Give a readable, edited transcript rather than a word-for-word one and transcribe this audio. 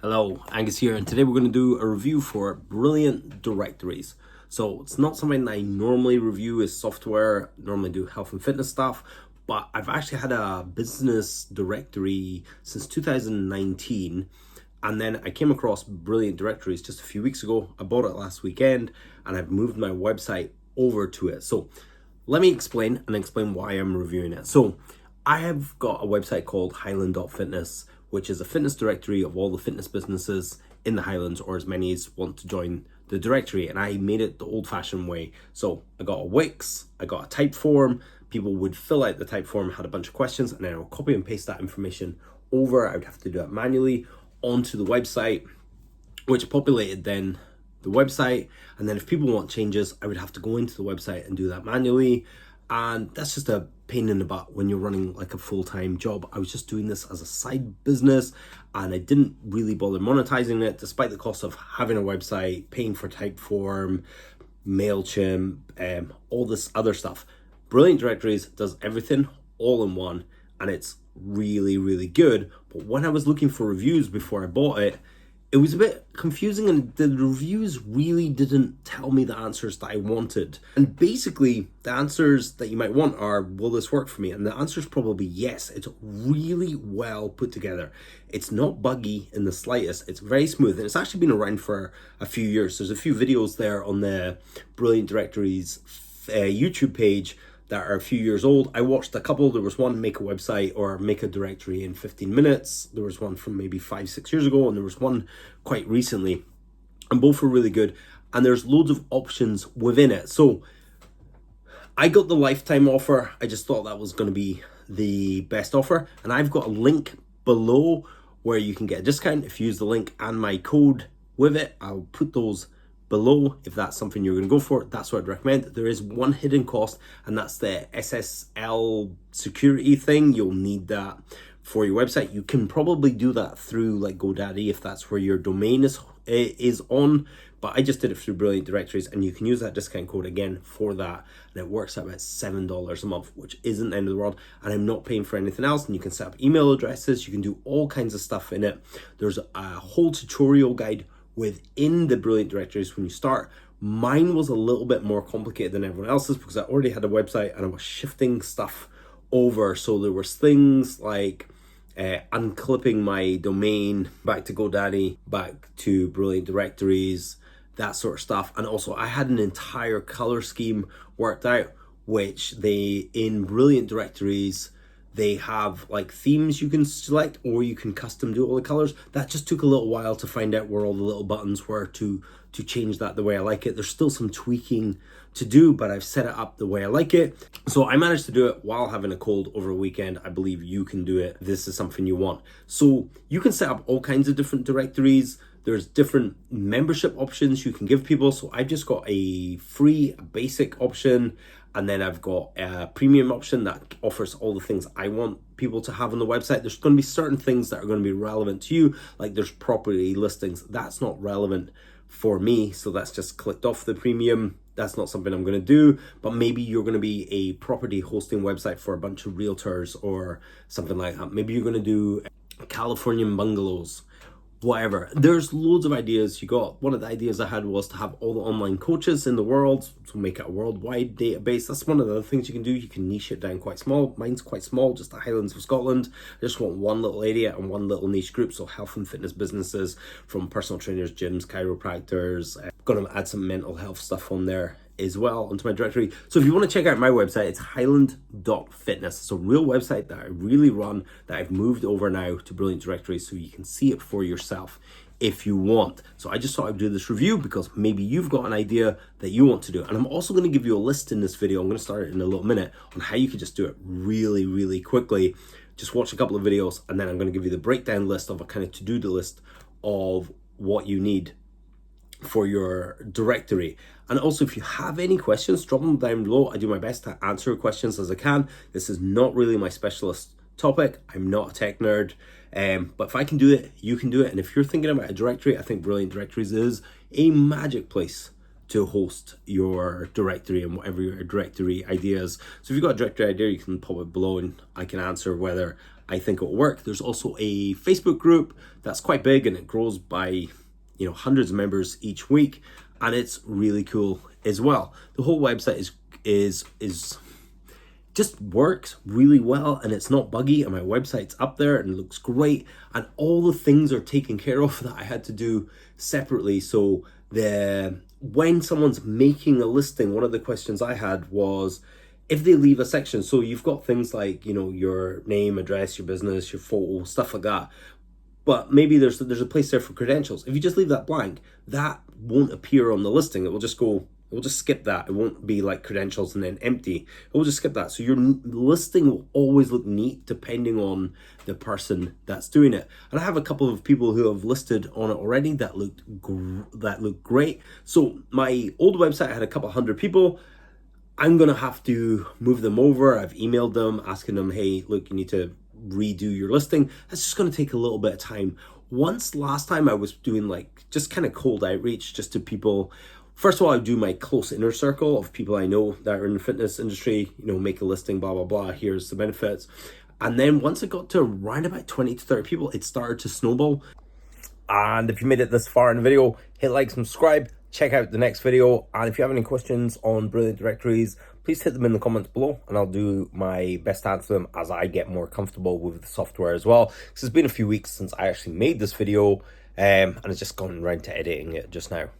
Hello, Angus here, and today we're going to do a review for Brilliant Directories. So it's not something that I normally review as software, normally do health and fitness stuff, but I've actually had a business directory since 2019, and then I came across Brilliant Directories just a few weeks ago. I bought it last weekend, and I've moved my website over to it. So let me explain why I'm reviewing it. So I have got a website called Highland.fitness, which is a fitness directory of all the fitness businesses in the Highlands, or as many as want to join the directory. And I made it the old-fashioned way. So I got a Wix, I got a type form. People would fill out the type form, had a bunch of questions, and then I would copy and paste that information over. I would have to do it manually onto the website, which populated then the website. And then if people want changes, I would have to go into the website and do that manually. And that's just a pain in the butt when you're running like a full-time job. I was just doing this as a side business, and I didn't really bother monetizing it, despite the cost of having a website, paying for Typeform, MailChimp, all this other stuff. Brilliant Directories does everything all in one, and it's really, really good. But when I was looking for reviews before I bought it, it was a bit confusing, and the reviews really didn't tell me the answers that I wanted. And basically, the answers that you might want are, will this work for me? And the answer is probably yes. It's really well put together. It's not buggy in the slightest. It's very smooth, and it's actually been around for a few years. There's a few videos there on the Brilliant Directories YouTube page that are a few years old. I watched a couple. There was one, make a website or make a directory in 15 minutes. There was one from maybe 5-6 years ago, and there was one quite recently, and both were really good. And there's loads of options within it. So I got the lifetime offer. I just thought that was going to be the best offer, and I've got a link below where you can get a discount if you use the link and my code with it. I'll put those below if that's something you're going to go for. That's what I'd recommend. There is one hidden cost, and that's the SSL security thing. You'll need that for your website. You can probably do that through like GoDaddy if that's where your domain is on, but I just did it through Brilliant Directories, and you can use that discount code again for that, and it works out about $7 a month, which isn't the end of the world, and I'm not paying for anything else. And you can set up email addresses, you can do all kinds of stuff in it. There's a whole tutorial guide within the Brilliant Directories when you start. Mine was a little bit more complicated than everyone else's because I already had a website and I was shifting stuff over. So there was things like unclipping my domain back to GoDaddy, back to Brilliant Directories, that sort of stuff. And also I had an entire color scheme worked out, which in Brilliant Directories, they have like themes you can select, or you can custom do all the colors. That just took a little while to find out where all the little buttons were to change that the way I like it. There's still some tweaking to do, but I've set it up the way I like it. So I managed to do it while having a cold over a weekend. I believe you can do it. This is something you want. So you can set up all kinds of different directories. There's different membership options you can give people. So I've just got a free basic option, and then I've got a premium option that offers all the things I want people to have on the website. There's going to be certain things that are going to be relevant to you, like there's property listings. That's not relevant for me, so that's just clicked off the premium. That's not something I'm going to do, but maybe you're going to be a property hosting website for a bunch of realtors or something like that. Maybe you're going to do Californian bungalows, whatever. There's loads of ideas. One of the ideas I had was to have all the online coaches in the world, to make it a worldwide database. That's one of the other things you can do. You can niche it down quite small. Mine's quite small, just the Highlands of Scotland. I just want one little area and one little niche group. So health and fitness businesses, from personal trainers, gyms, chiropractors. I'm going to add some mental health stuff on there as well onto my directory. So if you want to check out my website, it's highland.fitness. It's a real website that I really run, that I've moved over now to Brilliant Directories, so you can see it for yourself if you want. So I just thought I'd do this review because maybe you've got an idea that you want to do. And I'm also going to give you a list in this video. I'm going to start it in a little minute on how you can just do it really, really quickly. Just watch a couple of videos, and then I'm going to give you the breakdown list of a kind of to-do list of what you need for your directory. And also, if you have any questions, drop them down below. I do my best to answer questions as I can. This is not really my specialist topic. I'm not a tech nerd, but if I can do it, you can do it. And if you're thinking about a directory, I think Brilliant Directories is a magic place to host your directory and whatever your directory idea is. So if you've got a directory idea, you can pop it below and I can answer whether I think it'll work. There's also a Facebook group that's quite big, and it grows by hundreds of members each week, and it's really cool as well. The whole website is just works really well, and it's not buggy, and my website's up there and looks great, and all the things are taken care of that I had to do separately. So when someone's making a listing, one of the questions I had was if they leave a section, so you've got things like your name, address, your business, your photo, stuff like that, but maybe there's a place there for credentials. If you just leave that blank, that won't appear on the listing. It will just skip that. It won't be like credentials and then empty. It will just skip that. So your listing will always look neat depending on the person that's doing it. And I have a couple of people who have listed on it already that look great. So my old website had a couple hundred people. I'm gonna have to move them over. I've emailed them asking them, hey, look, you need to redo your listing. That's just gonna take a little bit of time. Last time I was doing like just kind of cold outreach just to people. First of all, I do my close inner circle of people I know that are in the fitness industry, make a listing, blah, blah, blah, here's the benefits. And then once it got to around about 20 to 30 people, it started to snowball. And if you made it this far in the video, hit like, subscribe, check out the next video. And if you have any questions on Brilliant Directories, please hit them in the comments below, and I'll do my best to answer them as I get more comfortable with the software as well. Because it's been a few weeks since I actually made this video, and it's just gone around to editing it just now.